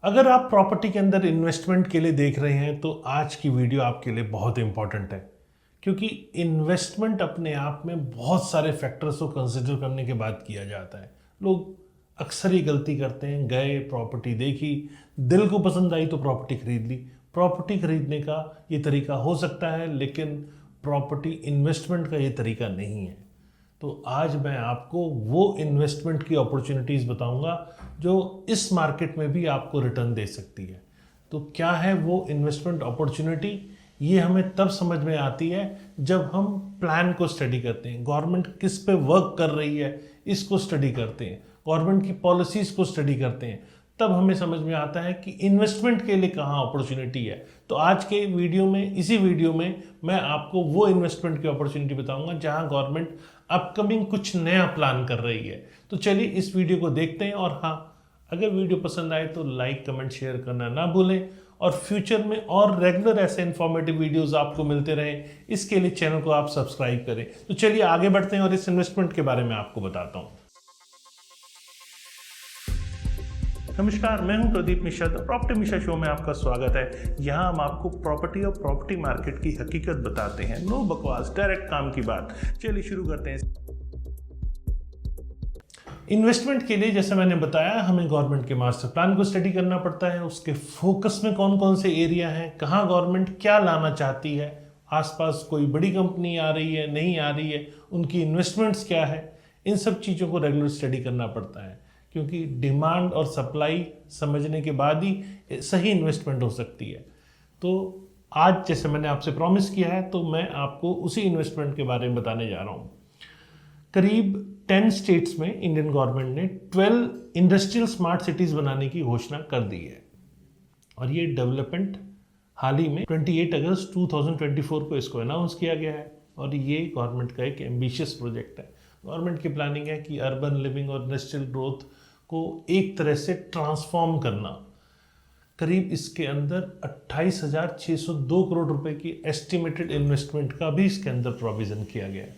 अगर आप प्रॉपर्टी के अंदर इन्वेस्टमेंट के लिए देख रहे हैं तो आज की वीडियो आपके लिए बहुत इंपॉर्टेंट है, क्योंकि इन्वेस्टमेंट अपने आप में बहुत सारे फैक्टर्स को कंसिडर करने के बाद किया जाता है। लोग अक्सर ही गलती करते हैं, गए प्रॉपर्टी देखी, दिल को पसंद आई तो प्रॉपर्टी खरीद ली। प्रॉपर्टी खरीदने का ये तरीका हो सकता है, लेकिन प्रॉपर्टी इन्वेस्टमेंट का ये तरीका नहीं है। तो आज मैं आपको वो इन्वेस्टमेंट की अपॉर्चुनिटीज़ बताऊंगा जो इस मार्केट में भी आपको रिटर्न दे सकती है। तो क्या है वो इन्वेस्टमेंट अपॉर्चुनिटी? ये हमें तब समझ में आती है जब हम प्लान को स्टडी करते हैं, गवर्नमेंट किस पे वर्क कर रही है इसको स्टडी करते हैं, गवर्नमेंट की पॉलिसीज़ को स्टडी करते हैं, तब हमें समझ में आता है कि इन्वेस्टमेंट के लिए कहाँ अपॉर्चुनिटी है। तो आज के वीडियो में, इसी वीडियो में मैं आपको वो इन्वेस्टमेंट की अपॉर्चुनिटी बताऊंगा जहाँ गवर्नमेंट अपकमिंग कुछ नया प्लान कर रही है। तो चलिए इस वीडियो को देखते हैं। और हाँ, अगर वीडियो पसंद आए तो लाइक, कमेंट, शेयर करना ना भूलें। और फ्यूचर में और रेगुलर ऐसे इन्फॉर्मेटिव वीडियोस आपको मिलते रहें, इसके लिए चैनल को आप सब्सक्राइब करें। तो चलिए आगे बढ़ते हैं और इस इन्वेस्टमेंट के बारे में आपको बताता हूँ। नमस्कार, मैं हूं Pradeep Mishra. The property Mishra show में आपका स्वागत है। यहां हम आपको प्रॉपर्टी और प्रॉपर्टी मार्केट की हकीकत बताते हैं। नो बकवास, डायरेक्ट काम की बात। चलिए शुरू करते हैं। इन्वेस्टमेंट के लिए जैसे मैंने बताया, हमें गवर्नमेंट के मास्टर प्लान को स्टडी करना पड़ता है। उसके फोकस में कौन कौन से एरिया हैं, कहाँ गवर्नमेंट क्या लाना चाहती है, आसपास कोई बड़ी कंपनी आ रही है, नहीं आ रही है, उनकी इन्वेस्टमेंट्स क्या है, इन सब चीज़ों को रेगुलर स्टडी करना पड़ता है। क्योंकि डिमांड और सप्लाई समझने के बाद ही सही इन्वेस्टमेंट हो सकती है। तो आज जैसे मैंने आपसे प्रॉमिस किया है, तो मैं आपको उसी इन्वेस्टमेंट के बारे में बताने जा रहा हूँ। करीब 10 स्टेट्स में इंडियन गवर्नमेंट ने 12 इंडस्ट्रियल स्मार्ट सिटीज़ बनाने की घोषणा कर दी है। और ये डेवलपमेंट हाल ही में 28 अगस्त 2024 को इसको अनाउंस किया गया है। और ये गवर्नमेंट का एक एम्बिशियस प्रोजेक्ट है। गवर्नमेंट की प्लानिंग है कि अर्बन लिविंग और इंडस्ट्रियल ग्रोथ को एक तरह से ट्रांसफॉर्म करना। करीब इसके अंदर 28,602 करोड़ रुपए की एस्टिमेटेड इन्वेस्टमेंट का भी इसके अंदर प्रोविज़न किया गया है।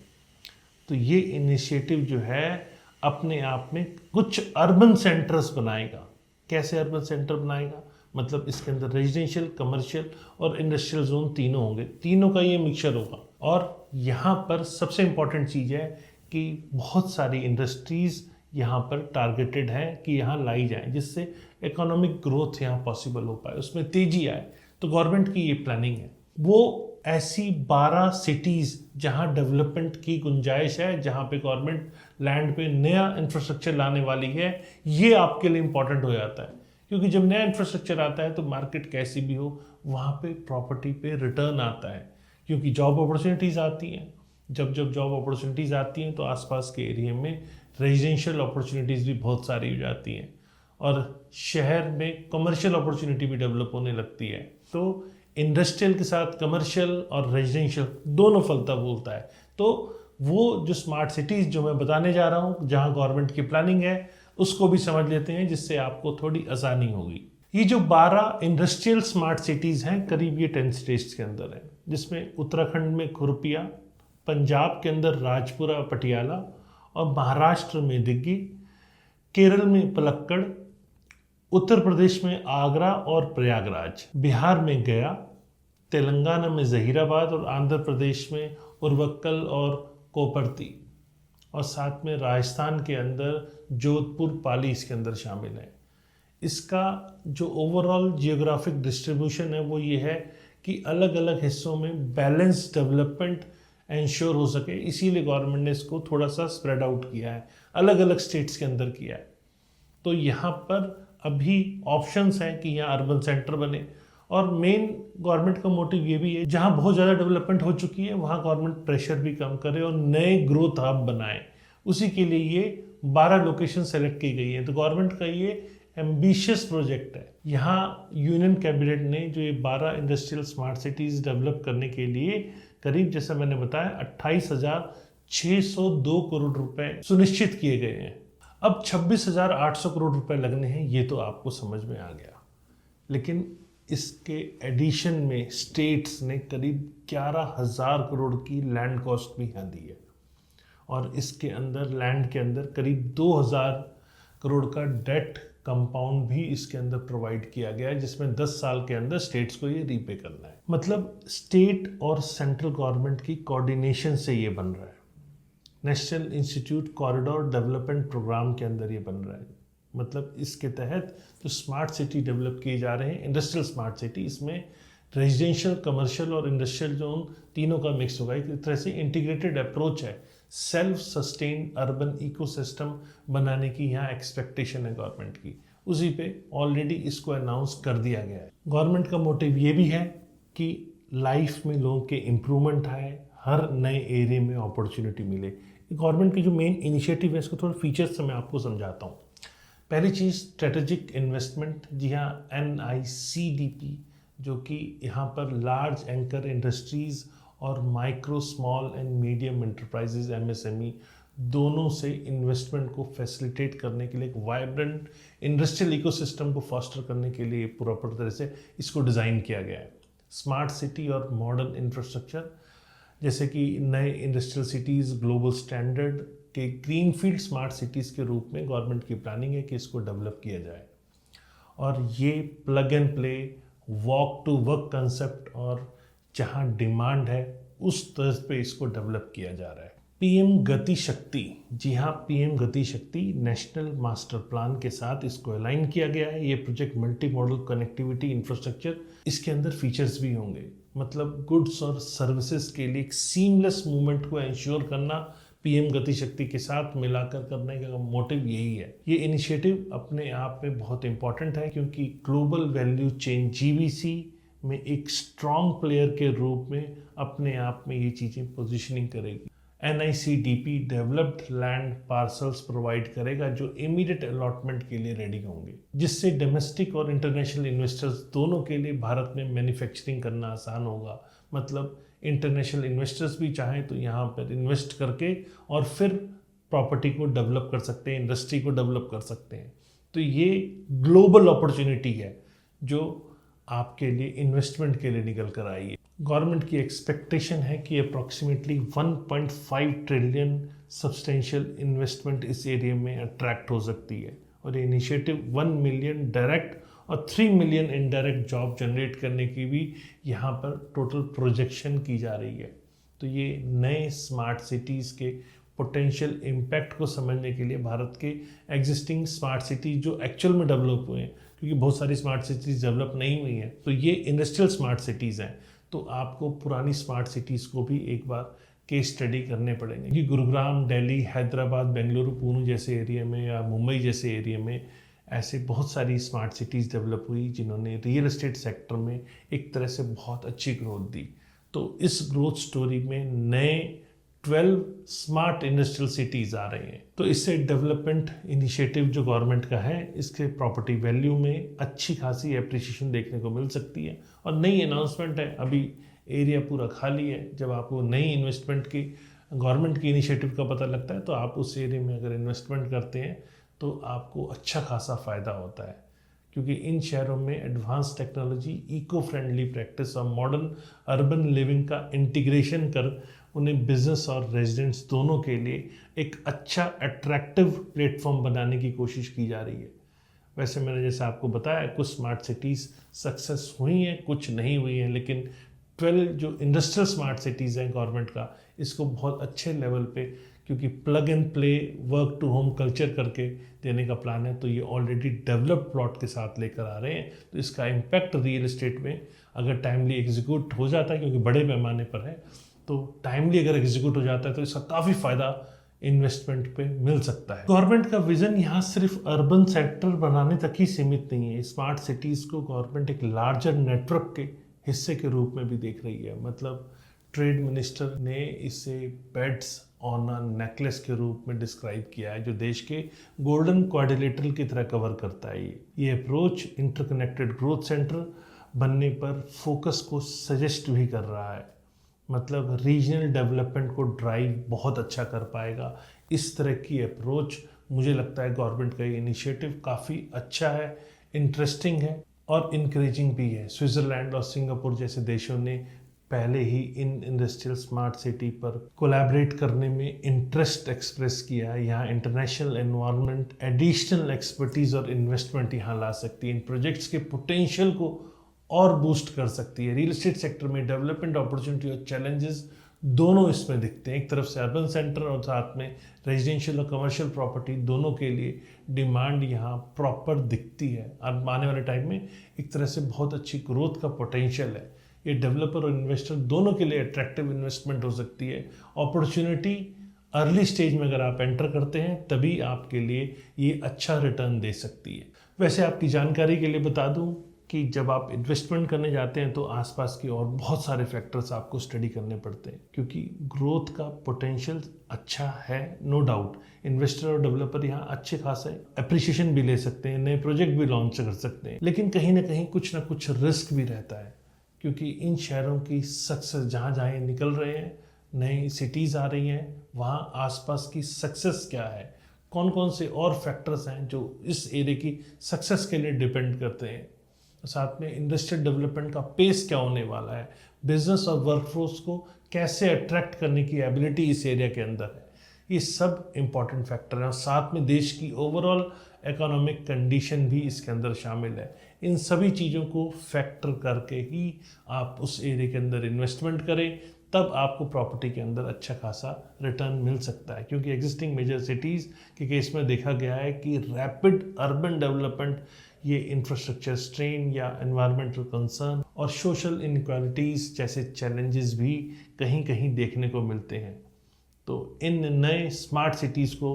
तो ये इनिशिएटिव जो है अपने आप में कुछ अर्बन सेंटर्स बनाएगा। कैसे अर्बन सेंटर बनाएगा? मतलब इसके अंदर रेजिडेंशियल, कमर्शियल और इंडस्ट्रियल जोन तीनों होंगे। तीनों का ये मिक्सचर होगा। और यहाँ पर सबसे इम्पॉर्टेंट चीज़ है कि बहुत सारी इंडस्ट्रीज़ यहाँ पर टारगेटेड है कि यहाँ लाई जाएं, जिससे इकोनॉमिक ग्रोथ यहाँ पॉसिबल हो पाए, उसमें तेजी आए। तो गवर्नमेंट की ये प्लानिंग है। वो ऐसी 12 सिटीज़ जहाँ डेवलपमेंट की गुंजाइश है, जहाँ पे गवर्नमेंट लैंड पे नया इंफ्रास्ट्रक्चर लाने वाली है, ये आपके लिए इम्पॉर्टेंट हो जाता है। क्योंकि जब नया इंफ्रास्ट्रक्चर आता है तो मार्केट कैसी भी हो, वहाँ पे प्रॉपर्टी पे रिटर्न आता है, क्योंकि जॉब अपॉर्चुनिटीज़ आती हैं। जब जब जॉब अपॉर्चुनिटीज़ आती हैं तो आसपास के एरिया में रेजिडेंशियल अपॉर्चुनिटीज़ भी बहुत सारी हो जाती हैं और शहर में कमर्शियल अपॉर्चुनिटी भी डेवलप होने लगती है। तो इंडस्ट्रियल के साथ कमर्शियल और रेजिडेंशियल दोनों फलता फूलता है। तो वो जो स्मार्ट सिटीज़ जो मैं बताने जा रहा हूँ, जहाँ गवर्नमेंट की प्लानिंग है, उसको भी समझ लेते हैं, जिससे आपको थोड़ी आसानी होगी। ये जो 12 इंडस्ट्रियल स्मार्ट सिटीज़ हैं, करीब ये 10 स्टेट्स के अंदर है, जिसमें उत्तराखंड में खुरपिया, पंजाब के अंदर राजपुरा पटियाला और महाराष्ट्र में दिग्गी, केरल में पलक्कड़, उत्तर प्रदेश में आगरा और प्रयागराज, बिहार में गया, तेलंगाना में जहीराबाद और आंध्र प्रदेश में उर्वक्कल और कोपरती, और साथ में राजस्थान के अंदर जोधपुर, पाली इसके अंदर शामिल है। इसका जो ओवरऑल जियोग्राफिक डिस्ट्रीब्यूशन है वो ये है कि अलग अलग हिस्सों में बैलेंस डेवलपमेंट इंश्योर हो सके, इसीलिए गवर्नमेंट ने इसको थोड़ा सा स्प्रेड आउट किया है, अलग अलग स्टेट्स के अंदर किया है। तो यहाँ पर अभी ऑप्शंस हैं कि यहाँ अर्बन सेंटर बने। और मेन गवर्नमेंट का मोटिव ये भी है, जहाँ बहुत ज़्यादा डेवलपमेंट हो चुकी है वहाँ गवर्नमेंट प्रेशर भी कम करे और नए ग्रोथ हब बनाए। उसी के लिए ये 12 लोकेशन सेलेक्ट की गई है। तो गवर्नमेंट का ये एम्बिशियस प्रोजेक्ट है। यहाँ यूनियन कैबिनेट ने जो ये 12 इंडस्ट्रियल स्मार्ट सिटीज़ डेवलप करने के लिए करीब, जैसा मैंने बताया, 28,602 करोड़ रुपए सुनिश्चित किए गए हैं। अब 26,800 करोड़ रुपए लगने हैं, ये तो आपको समझ में आ गया। लेकिन इसके एडिशन में स्टेट्स ने करीब 11,000 करोड़ की लैंड कॉस्ट भी यहाँ दी है। और इसके अंदर लैंड के अंदर करीब 2,000 करोड़ का डेट कंपाउंड भी इसके अंदर प्रोवाइड किया गया है, जिसमें 10 साल के अंदर स्टेट्स को ये रीपे करना है। मतलब स्टेट और सेंट्रल गवर्नमेंट की कोऑर्डिनेशन से ये बन रहा है। National institute corridor development program के अंदर ये बन रहा है। मतलब इसके तहत जो स्मार्ट सिटी डेवलप किए जा रहे हैं, इंडस्ट्रियल स्मार्ट सिटी, इसमें रेजिडेंशियल, कमर्शियल और इंडस्ट्रियल जोन तीनों का मिक्स होगा। एक तरह से इंटीग्रेटेड अप्रोच है, सेल्फ सस्टेन अर्बन इकोसिस्टम बनाने की यहाँ एक्सपेक्टेशन है गवर्नमेंट की। उसी पे ऑलरेडी इसको अनाउंस कर दिया गया है। गवर्नमेंट का मोटिव ये भी है कि लाइफ में लोगों के इम्प्रूवमेंट आए, हर नए एरिया में अपॉर्चुनिटी मिले। गवर्नमेंट की जो मेन इनिशिएटिव है, इसको थोड़ा फीचर्स से मैं आपको समझाता हूँ। पहली चीज़ स्ट्रेटेजिक इन्वेस्टमेंट, जी हाँ, NICDP, जो कि यहाँ पर लार्ज एंकर इंडस्ट्रीज़ और micro small and medium enterprises MSME दोनों से इन्वेस्टमेंट को फैसिलिटेट करने के लिए, एक वाइब्रेंट इंडस्ट्रियल इकोसिस्टम को फॉस्टर करने के लिए पूरी तरह से इसको डिज़ाइन किया गया है। स्मार्ट सिटी और मॉडर्न इंफ्रास्ट्रक्चर, जैसे कि नए इंडस्ट्रियल सिटीज़, ग्लोबल स्टैंडर्ड के ग्रीनफील्ड स्मार्ट सिटीज़ के रूप में गवर्नमेंट की प्लानिंग है कि इसको डेवलप किया जाए। और ये plug and play, walk to work concept, और जहाँ डिमांड है उस तर्ज पे इसको डेवलप किया जा रहा है। PM गति शक्ति, जी हाँ, PM गति शक्ति नेशनल मास्टर प्लान के साथ इसको अलाइन किया गया है। ये project multi modal connectivity infrastructure, इसके अंदर फीचर्स भी होंगे। मतलब गुड्स और सर्विसेज के लिए एक सीमलेस मूवमेंट को इंश्योर करना PM गति शक्ति के साथ मिलाकर करने का मोटिव यही है। ये इनिशिएटिव अपने आप में बहुत इंपॉर्टेंट है, क्योंकि ग्लोबल वैल्यू चेन GVC में एक स्ट्रॉन्ग प्लेयर के रूप में अपने आप में ये चीज़ें पोजीशनिंग करेगी। NICDP developed land parcels provide करेगा जो इमीडिएट अलॉटमेंट के लिए रेडी होंगे, जिससे डोमेस्टिक और इंटरनेशनल इन्वेस्टर्स दोनों के लिए भारत में मैन्युफैक्चरिंग करना आसान होगा। मतलब इंटरनेशनल इन्वेस्टर्स भी चाहें तो यहाँ पर इन्वेस्ट करके और फिर प्रॉपर्टी को डेवलप कर सकते हैं, इंडस्ट्री को डेवलप कर सकते हैं। तो ये ग्लोबल अपॉर्चुनिटी है जो आपके लिए इन्वेस्टमेंट के लिए निकल कर आई है। गवर्नमेंट की एक्सपेक्टेशन है कि अप्रॉक्सीमेटली 1.5 ट्रिलियन सब्सटेंशियल इन्वेस्टमेंट इस एरिया में अट्रैक्ट हो सकती है। और ये इनिशिएटिव 1 मिलियन डायरेक्ट और 3 मिलियन इनडायरेक्ट जॉब जनरेट करने की भी यहाँ पर टोटल प्रोजेक्शन की जा रही है। तो ये नए स्मार्ट सिटीज़ के पोटेंशियल इम्पैक्ट को समझने के लिए भारत के एग्जिस्टिंग स्मार्ट सिटीज़ जो एक्चुअल में डेवलप हुए हैं, क्योंकि बहुत सारी स्मार्ट सिटीज़ डेवलप नहीं हुई हैं, तो ये इंडस्ट्रियल स्मार्ट सिटीज़ हैं, तो आपको पुरानी स्मार्ट सिटीज़ को भी एक बार केस स्टडी करने पड़ेंगे। कि गुरुग्राम, दिल्ली, हैदराबाद, बेंगलुरु, पुणे जैसे एरिया में या मुंबई जैसे एरिया में ऐसे बहुत सारी स्मार्ट सिटीज़ डेवलप हुई जिन्होंने रियल एस्टेट सेक्टर में एक तरह से बहुत अच्छी ग्रोथ दी। तो इस ग्रोथ स्टोरी में नए 12 स्मार्ट इंडस्ट्रियल सिटीज़ आ रहे हैं। तो इससे डेवलपमेंट इनिशिएटिव जो गवर्नमेंट का है, इसके प्रॉपर्टी वैल्यू में अच्छी खासी एप्रिसिएशन देखने को मिल सकती है। और नई अनाउंसमेंट है, अभी एरिया पूरा खाली है। जब आपको नई इन्वेस्टमेंट की, गवर्नमेंट की इनिशिएटिव का पता लगता है, तो आप उस एरिया में अगर इन्वेस्टमेंट करते हैं तो आपको अच्छा खासा फ़ायदा होता है, क्योंकि इन शहरों में advance technology, eco friendly practice और मॉडर्न अर्बन लिविंग का इंटीग्रेशन कर उन्हें बिजनेस और रेजिडेंट्स दोनों के लिए एक अच्छा अट्रैक्टिव प्लेटफॉर्म बनाने की कोशिश की जा रही है। वैसे मैंने जैसे आपको बताया, कुछ स्मार्ट सिटीज़ सक्सेस हुई हैं, कुछ नहीं हुई हैं, लेकिन 12 जो इंडस्ट्रियल स्मार्ट सिटीज़ हैं गवर्नमेंट का, इसको बहुत अच्छे लेवल पे, क्योंकि plug and play, work to home culture करके देने का प्लान है, तो ये ऑलरेडी डेवलप्ड प्लॉट के साथ लेकर आ रहे हैं। तो इसका इम्पैक्ट रियल एस्टेट में अगर टाइमली एग्जीक्यूट हो जाता है, क्योंकि बड़े पैमाने पर है, तो टाइमली अगर एग्जीक्यूट हो जाता है तो इसका काफ़ी फ़ायदा इन्वेस्टमेंट पे मिल सकता है। गवर्नमेंट का विजन यहाँ सिर्फ अर्बन सेक्टर बनाने तक ही सीमित नहीं है। स्मार्ट सिटीज़ को गवर्नमेंट एक लार्जर नेटवर्क के हिस्से के रूप में भी देख रही है। मतलब ट्रेड मिनिस्टर ने इसे बेड्स ऑन अ नेकलेस के रूप में डिस्क्राइब किया है, जो देश के गोल्डन क्वाड्रिलेटरल की तरह कवर करता है। ये अप्रोच इंटरकनेक्टेड ग्रोथ सेंटर बनने पर फोकस को सजेस्ट भी कर रहा है। मतलब रीजनल डेवलपमेंट को ड्राइव बहुत अच्छा कर पाएगा। इस तरह की अप्रोच मुझे लगता है गवर्नमेंट का ये इनिशिएटिव काफ़ी अच्छा है, इंटरेस्टिंग है और इनकरेजिंग भी है। स्विट्ज़रलैंड और सिंगापुर जैसे देशों ने पहले ही इन इंडस्ट्रियल स्मार्ट सिटी पर कोलैबोरेट करने में इंटरेस्ट एक्सप्रेस किया है। यहाँ इंटरनेशनल एनवायरनमेंट एडिशनल एक्सपर्टीज और इन्वेस्टमेंट यहाँ ला सकती है, इन प्रोजेक्ट्स के पोटेंशियल को और बूस्ट कर सकती है। रियल एस्टेट सेक्टर में डेवलपमेंट अपॉर्चुनिटी और चैलेंजेस दोनों इसमें दिखते हैं। एक तरफ से अर्बन सेंटर और साथ में रेजिडेंशियल और कमर्शियल प्रॉपर्टी दोनों के लिए डिमांड यहाँ प्रॉपर दिखती है। अब आने वाले टाइम में एक तरह से बहुत अच्छी ग्रोथ का पोटेंशियल है। ये डेवलपर और इन्वेस्टर दोनों के लिए अट्रैक्टिव इन्वेस्टमेंट हो सकती है। अपॉर्चुनिटी अर्ली स्टेज में अगर आप एंटर करते हैं तभी आपके लिए ये अच्छा रिटर्न दे सकती है। वैसे आपकी जानकारी के लिए बता दूं कि जब आप इन्वेस्टमेंट करने जाते हैं तो आसपास की और बहुत सारे फैक्टर्स आपको स्टडी करने पड़ते हैं, क्योंकि ग्रोथ का पोटेंशियल अच्छा है, नो डाउट। इन्वेस्टर और डेवलपर यहाँ अच्छे खासे अप्रिशिएशन भी ले सकते हैं, नए प्रोजेक्ट भी लॉन्च कर सकते हैं, लेकिन कहीं ना कहीं कुछ ना कुछ रिस्क भी रहता है, क्योंकि इन शहरों की सक्सेस जहाँ जहाँ ये निकल रहे हैं, नई सिटीज़ आ रही हैं, वहाँ आसपास की सक्सेस क्या है, कौन कौन से और फैक्टर्स हैं जो इस एरिया की सक्सेस के लिए डिपेंड करते हैं। साथ में इंडस्ट्रियल डेवलपमेंट का पेस क्या होने वाला है, बिजनेस और वर्कफोर्स को कैसे अट्रैक्ट करने की एबिलिटी इस एरिया के अंदर है, ये सब इम्पॉर्टेंट फैक्टर हैं। और साथ में देश की ओवरऑल इकोनॉमिक कंडीशन भी इसके अंदर शामिल है। इन सभी चीज़ों को फैक्टर करके ही आप उस एरिया के अंदर इन्वेस्टमेंट करें, तब आपको प्रॉपर्टी के अंदर अच्छा खासा रिटर्न मिल सकता है। क्योंकि एग्जिस्टिंग मेजर सिटीज़ के केस में देखा गया है कि रैपिड अर्बन डेवलपमेंट, ये इंफ्रास्ट्रक्चर स्ट्रेन या एनवायरमेंटल कंसर्न और सोशल इनइक्वालिटीज़ जैसे चैलेंजेस भी कहीं कहीं देखने को मिलते हैं। तो इन नए स्मार्ट सिटीज़ को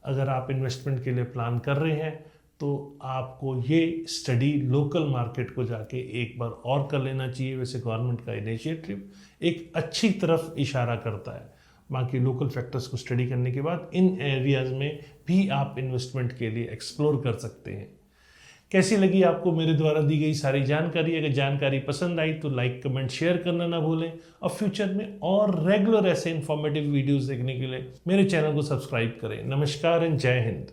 अगर आप इन्वेस्टमेंट के लिए प्लान कर रहे हैं तो आपको ये स्टडी लोकल मार्केट को जाके एक बार और कर लेना चाहिए। वैसे गवर्नमेंट का इनिशिएटिव एक अच्छी तरफ इशारा करता है। बाकी लोकल फैक्टर्स को स्टडी करने के बाद इन एरियाज़ में भी आप इन्वेस्टमेंट के लिए एक्सप्लोर कर सकते हैं। कैसी लगी आपको मेरे द्वारा दी गई सारी जानकारी? अगर जानकारी पसंद आई तो लाइक, कमेंट, शेयर करना ना भूलें और फ्यूचर में और रेगुलर ऐसे इन्फॉर्मेटिव वीडियोस देखने के लिए मेरे चैनल को सब्सक्राइब करें। नमस्कार एंड जय हिंद।